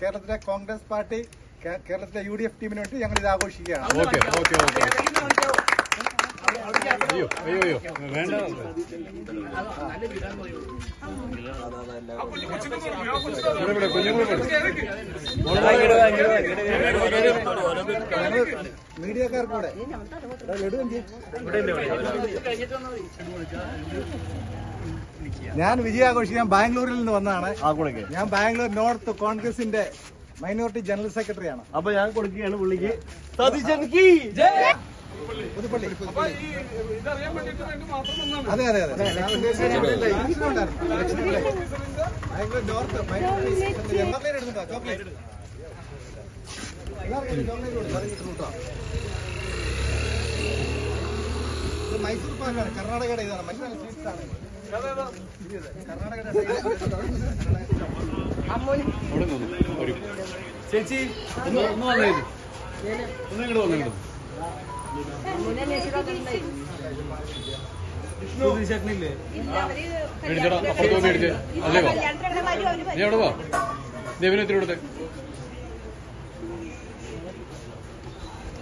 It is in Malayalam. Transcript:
കേരളത്തിലെ കോൺഗ്രസ് പാർട്ടി, കേരളത്തിലെ UDF ടീമിന് വേണ്ടി ഞങ്ങൾ ഇത് ആഘോഷിക്കുകയാണ്. മീഡിയക്കാർ കൂടെ ഞാൻ വിജയാഘോഷിക്കാൻ ബാംഗ്ലൂരിൽ നിന്ന് വന്നതാണ്. ഞാൻ ബാംഗ്ലൂർ നോർത്ത് കോൺഗ്രസിന്റെ മൈനോറിറ്റി ജനറൽ സെക്രട്ടറിയാണ്. അപ്പൊ ഞാൻ കൊടുക്കുകയാണ് പുള്ളിക്ക്. അതെ അതെ അതെ ബാംഗ്ലൂർ നോർത്ത് ചോക്ലേറ്റ് ഇത് മൈസൂർ പാക്കാണ്, കർണാടകയുടെ ഇതാണ്. മറ്റൊരു സ്വീറ്റ്സ് ആണ് കർണാടകയുടെ. ചേച്ചി ഒന്ന് വന്നേര്, ഒന്നിങ്ങോട്ട് വന്നിങ്ങോട്ട്. ചട്നില്ലേ മേടിച്ചോടാ, അപ്പുറത്ത് മേടിച്ചേ. അല്ലേ വാ, നീ അവിടെ വാ. ദേവനത്തിലൂടെ